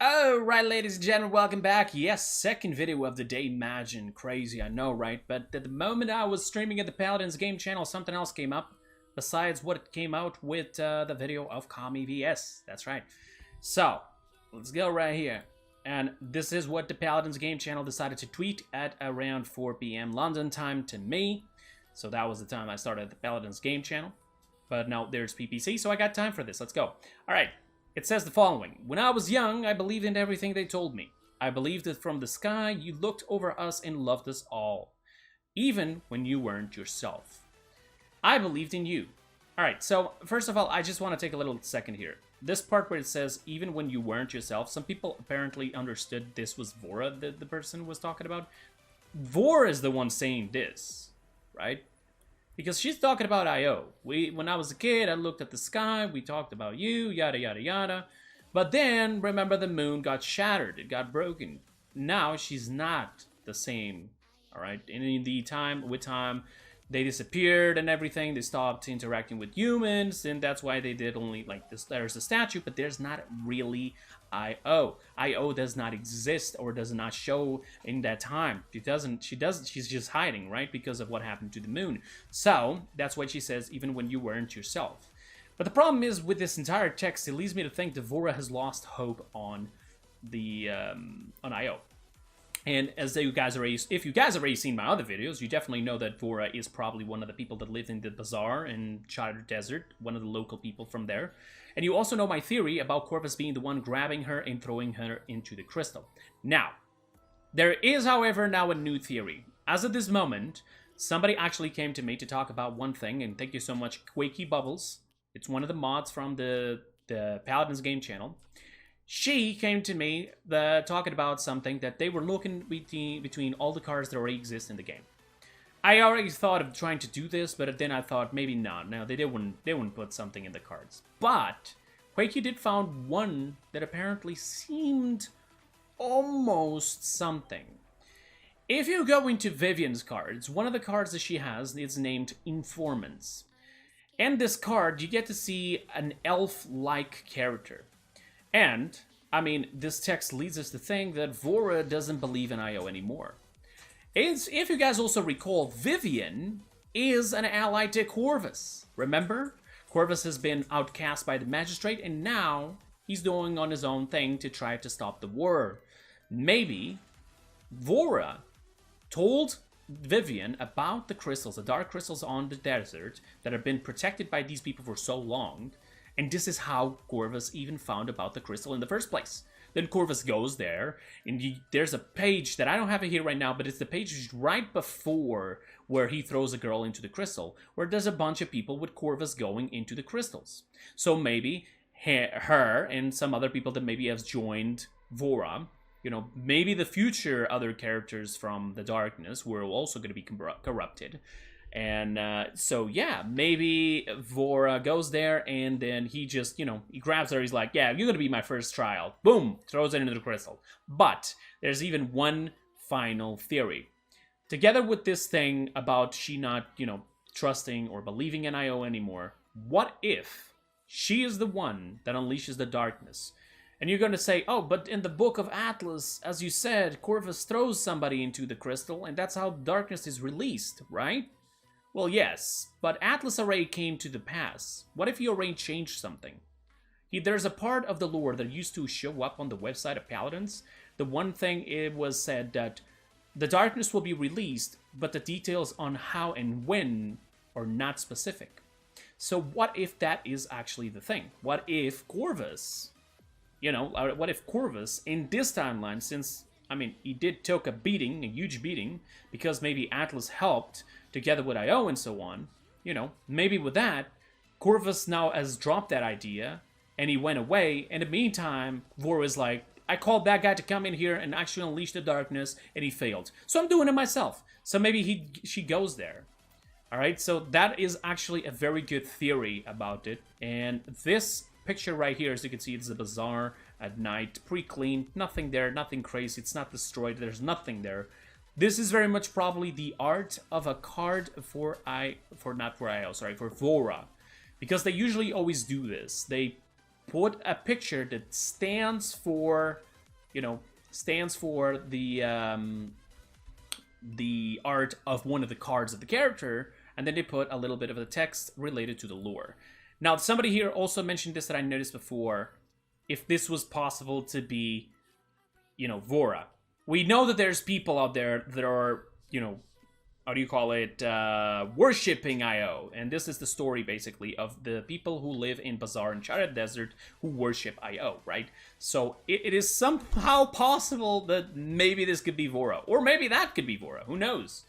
Alright, ladies and gentlemen, welcome back. Yes, second video of the day. Imagine. Crazy, I know, right? But at the moment I was streaming at the Paladins game channel, something else came up. Besides what came out with the video of Kami VS. That's right. So, let's go right here. And this is what the Paladins game channel decided to tweet at around 4 p.m. London time to me. So that was the time I started the Paladins game channel. But now there's PPC, so I got time for this. Let's go. Alright. It says the following: when I was young, I believed in everything they told me. I believed that from the sky you looked over us and loved us all, even when you weren't yourself. I believed in you. Alright, so first of all, I just want to take a little second here. This part where it says, even when you weren't yourself, some people apparently understood this was Vora that the person was talking about. Vora is the one saying this, right? Because she's talking about I.O. When I was a kid, I looked at the sky, we talked about you, yada yada yada. But then, remember, the moon got shattered, it got broken. Now she's not the same, alright? And in the time, they disappeared and everything, they stopped interacting with humans, and that's why they did only, like, this. There's a statue, but there's not really I.O. I.O. does not exist or does not show in that time. She's just hiding, right? Because of what happened to the moon. So, that's why she says, even when you weren't yourself. But the problem is, with this entire text, it leads me to think Vora has lost hope on the, on I.O. And as you guys already, if you guys have already seen my other videos, you definitely know that Vora is probably one of the people that lived in the bazaar in Charter Desert, one of the local people from there. And you also know my theory about Corvus being the one grabbing her and throwing her into the crystal. Now, there is, however, now a new theory. As of this moment, somebody actually came to me to talk about one thing, and thank you so much, Quakey Bubbles. It's one of the mods from the Paladins game channel. She came to me talking about something that they were looking between all the cards that already exist in the game. I already thought of trying to do this, but then I thought maybe not. No, they wouldn't put something in the cards. But Quakey did found one that apparently seemed almost something. If you go into Vivian's cards, one of the cards that she has is named Informants. And this card, you get to see an elf-like character. And, I mean, this text leads us to think that Vora doesn't believe in I.O. anymore. If you guys also recall, Vivian is an ally to Corvus. Remember? Corvus has been outcast by the magistrate, and now he's doing on his own thing to try to stop the war. Maybe Vora told Vivian about the crystals, the dark crystals on the desert that have been protected by these people for so long. And this is how Corvus even found about the crystal in the first place. Then Corvus goes there, and there's a page that I don't have it here right now, but it's the page right before where he throws a girl into the crystal, where there's a bunch of people with Corvus going into the crystals. So maybe her and some other people that maybe have joined Vora, you know, maybe the future other characters from the darkness were also going to be corrupted. And so, yeah, maybe Vora goes there and then he just, you know, he grabs her. He's like, yeah, you're going to be my first trial. Boom, throws it into the crystal. But there's even one final theory. Together with this thing about she not, you know, trusting or believing in I.O. anymore, what if she is the one that unleashes the darkness? And you're going to say, oh, but in the book of Atlas, as you said, Corvus throws somebody into the crystal and that's how darkness is released, right? Well, yes, but Atlas already came to the pass. What if he already changed something? There's a part of the lore that used to show up on the website of Paladins. The one thing it was said that the darkness will be released, but the details on how and when are not specific. So what if that is actually the thing? What if Corvus, you know, what if Corvus in this timeline, since, I mean, he did took a beating, a huge beating, because maybe Atlas helped together with I.O. and so on, you know, maybe with that, Corvus now has dropped that idea, and he went away. In the meantime, Vora is like, I called that guy to come in here and actually unleash the darkness, and he failed. So I'm doing it myself. So maybe she goes there. Alright, so that is actually a very good theory about it. And this picture right here, as you can see, it's a bazaar at night, pretty clean, nothing there, nothing crazy, it's not destroyed, there's nothing there. This is very much probably the art of a card for Vora. Because they usually always do this. They put a picture that stands for you know, stands for the art of one of the cards of the character, and then they put a little bit of the text related to the lore. Now, somebody here also mentioned this that I noticed before, if this was possible to be, you know, Vora. We know that there's people out there that are, you know, how do you call it, worshipping IO. And this is the story, basically, of the people who live in Bazaar and Shattered Desert who worship IO, right? So it is somehow possible that maybe this could be Vora. Or maybe that could be Vora. Who knows?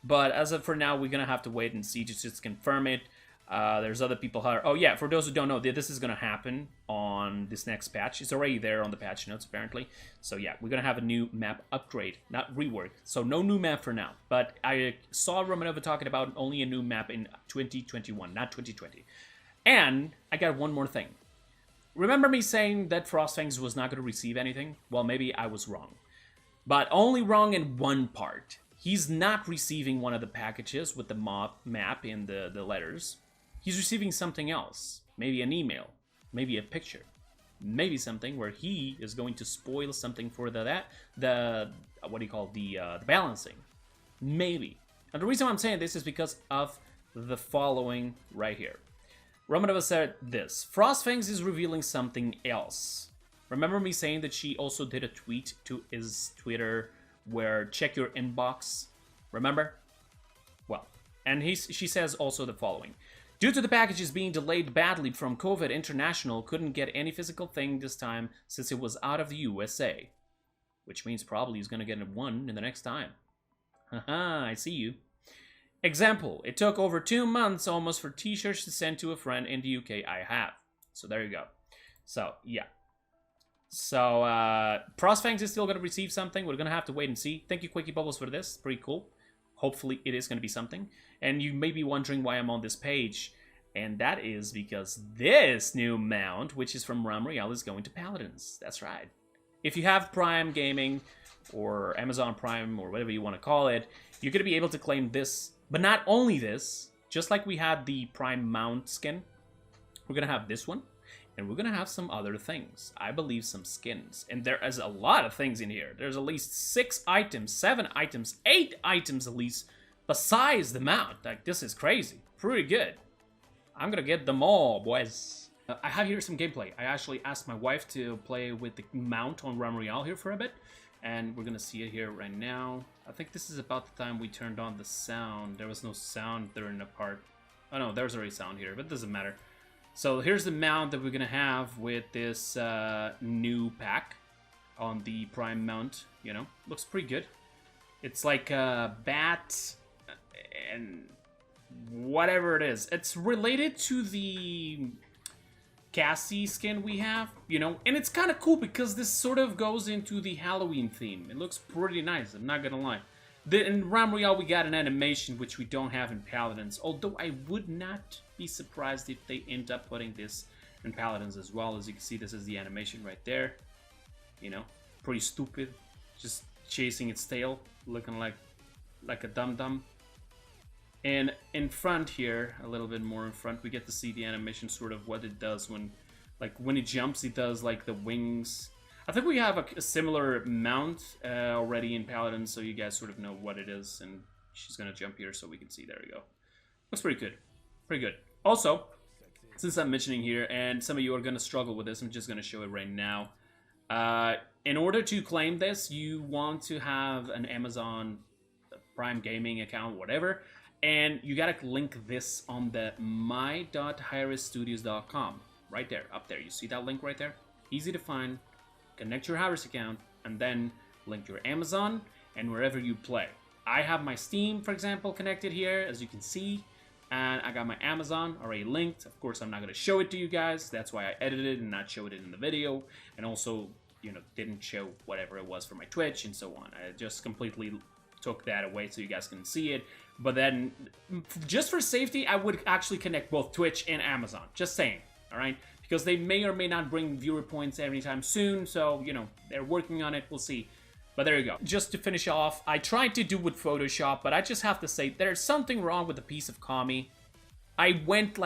But as of for now, we're going to have to wait and see just to confirm it. There's other people here. Oh yeah, for those who don't know, this is going to happen on this next patch. It's already there on the patch notes, apparently. So yeah, we're going to have a new map upgrade, not rework. So no new map for now. But I saw Romanova talking about only a new map in 2021, not 2020. And I got one more thing. Remember me saying that Frostfangs was not going to receive anything? Well, maybe I was wrong. But only wrong in one part. He's not receiving one of the packages with the map and the letters. He's receiving something else. Maybe an email. Maybe a picture. Maybe something where he is going to spoil something for the what do you call, the balancing. Maybe. And the reason I'm saying this is because of the following right here. Romanova said this. Frostfangs is revealing something else. Remember me saying that she also did a tweet to his Twitter where check your inbox? Remember? Well, and she says also the following. Due to the packages being delayed badly from COVID, International couldn't get any physical thing this time since it was out of the USA. Which means probably he's going to get one in the next time. Haha, I see you. Example, it took over 2 months almost for t-shirts to send to a friend in the UK. I have. So there you go. So, yeah. So, Frostfangs is still going to receive something. We're going to have to wait and see. Thank you, Quickie Bubbles, for this. Pretty cool. Hopefully, it is going to be something. And you may be wondering why I'm on this page. And that is because this new mount, which is from Ram Royale, is going to Paladins. That's right. If you have Prime Gaming, or Amazon Prime, or whatever you want to call it, you're going to be able to claim this. But not only this, just like we had the Prime Mount skin, we're going to have this one. And we're going to have some other things. I believe some skins. And there is a lot of things in here. There's at least 6 items, 7 items, 8 items at least, besides the mount. Like, this is crazy. Pretty good. I'm going to get them all, boys. I have here some gameplay. I actually asked my wife to play with the mount on Ram Royale here for a bit. And we're going to see it here right now. I think this is about the time we turned on the sound. There was no sound during the part. Oh no, there's already sound here, but it doesn't matter. So here's the mount that we're going to have with this new pack on the Prime mount, you know. Looks pretty good. It's like a bat and whatever it is. It's related to the Cassie skin we have, you know. And it's kind of cool because this sort of goes into the Halloween theme. It looks pretty nice, I'm not going to lie. In Ram Royale, we got an animation which we don't have in Paladins. Although I would not be surprised if they end up putting this in Paladins as well. As you can see, this is the animation right there. You know, pretty stupid. Just chasing its tail, looking like a dum-dum. And in front here, a little bit more in front, we get to see the animation, sort of what it does when it jumps, it does like the wings. I think we have a similar mount already in Paladin, so you guys sort of know what it is. And she's going to jump here so we can see. There we go. Looks pretty good. Pretty good. Also, since I'm mentioning here, and some of you are going to struggle with this, I'm just going to show it right now. In order to claim this, you want to have an Amazon Prime Gaming account, whatever. And you got to link this on the my.highriskstudios.com. Right there, up there. You see that link right there? Easy to find. Connect your High-Risk account, and then link your Amazon and wherever you play. I have my Steam, for example, connected here, as you can see, and I got my Amazon already linked. Of course, I'm not going to show it to you guys. That's why I edited it and not showed it in the video, and also, you know, didn't show whatever it was for my Twitch and so on. I just completely took that away so you guys can see it. But then, just for safety, I would actually connect both Twitch and Amazon. Just saying, all right? Because they may or may not bring viewer points anytime soon, so, you know, they're working on it, we'll see. But there you go. Just to finish off, I tried to do with Photoshop, but I just have to say, there's something wrong with the piece of Kami. I worked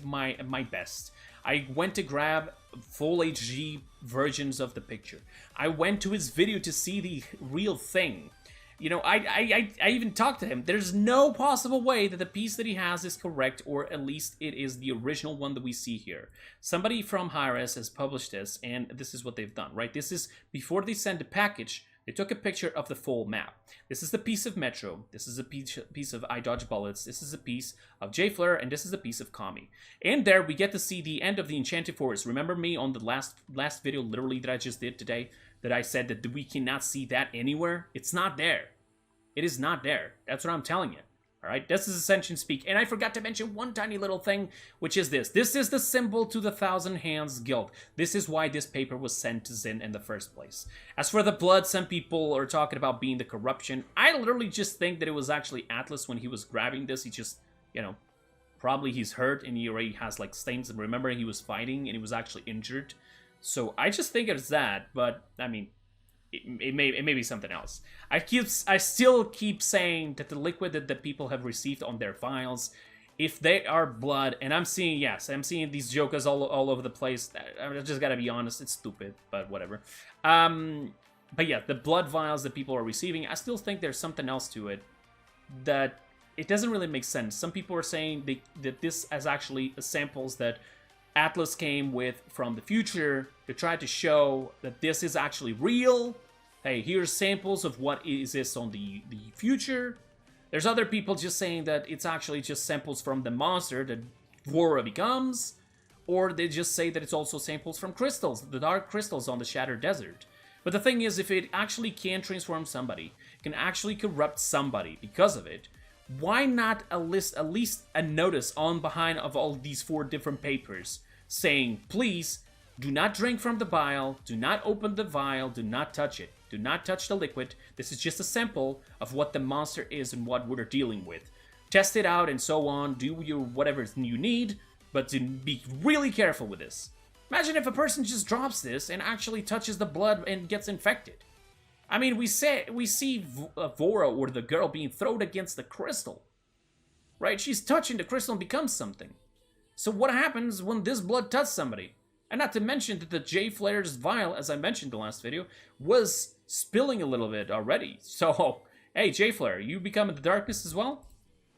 my best. I went to grab full HD versions of the picture. I went to his video to see the real thing. You know, I even talked to him. There's no possible way that the piece that he has is correct, or at least it is the original one that we see here. Somebody from Hi-Res has published this, and this is what they've done, right? This is, before they send the package, they took a picture of the full map. This is the piece of Metro, this is a piece of I Dodge Bullets, this is a piece of J-Flare, and this is a piece of Kami. And there we get to see the end of the Enchanted Forest. Remember me on the last video, literally, that I just did today, that I said that we cannot see that anywhere? It's not there. It is not there. That's what I'm telling you. Alright, this is Ascension speak. And I forgot to mention one tiny little thing, which is this. This is the symbol to the Thousand Hands Guild. This is why this paper was sent to Zin in the first place. As for the blood, some people are talking about being the corruption. I literally just think that it was actually Atlas when he was grabbing this. He just, you know, probably he's hurt and he already has like stains. And remember, he was fighting and he was actually injured. So I just think it's that, but I mean, it may be something else. I still keep saying that the liquid that the people have received on their vials, if they are blood, and I'm seeing these jokers all over the place. I just gotta be honest, it's stupid, but whatever. But yeah, the blood vials that people are receiving, I still think there's something else to it that it doesn't really make sense. Some people are saying that this is actually samples that Atlas came with from the future to try to show that this is actually real. Hey, here's samples of what exists on the future. There's other people just saying that it's actually just samples from the monster that Vora becomes. Or they just say that it's also samples from crystals, the dark crystals on the Shattered Desert. But the thing is, if it actually can transform somebody, can actually corrupt somebody because of it, why not at least a notice on behind of all these 4 different papers saying, please, do not drink from the vial, do not open the vial, do not touch it, do not touch the liquid. This is just a sample of what the monster is and what we're dealing with. Test it out and so on, do your whatever you need, but to be really careful with this. Imagine if a person just drops this and actually touches the blood and gets infected. I mean, we see Vora, or the girl, being thrown against the crystal. Right? She's touching the crystal and becomes something. So what happens when this blood touches somebody? And not to mention that the J-Flare's vial, as I mentioned in the last video, was spilling a little bit already. So, hey, J-Flare, you become in the darkness as well?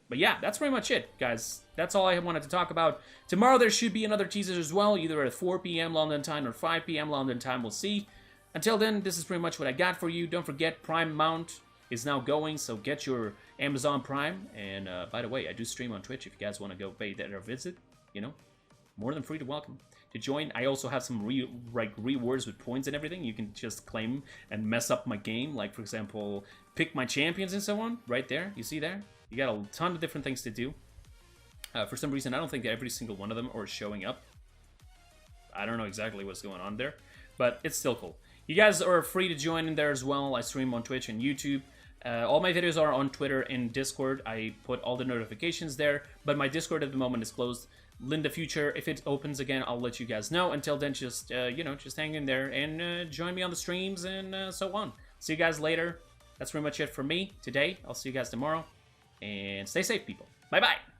But yeah, that's pretty much it, guys. That's all I wanted to talk about. Tomorrow there should be another teaser as well, either at 4 p.m. London time or 5 p.m. London time. We'll see. Until then, this is pretty much what I got for you. Don't forget, Prime Mount is now going, so get your Amazon Prime. And by the way, I do stream on Twitch if you guys want to go pay that or visit. You know, more than free to welcome to join. I also have some rewards with points and everything. You can just claim and mess up my game. Like, for example, pick my champions and so on. Right there. You see there? You got a ton of different things to do. For some reason, I don't think that every single one of them are showing up. I don't know exactly what's going on there, but it's still cool. You guys are free to join in there as well. I stream on Twitch and YouTube. All my videos are on Twitter and Discord. I put all the notifications there, but my Discord at the moment is closed. In the future, if it opens again, I'll let you guys know. Until then, just, you know, just hang in there and join me on the streams and so on. See you guys later. That's pretty much it for me today. I'll see you guys tomorrow. And stay safe, people. Bye-bye.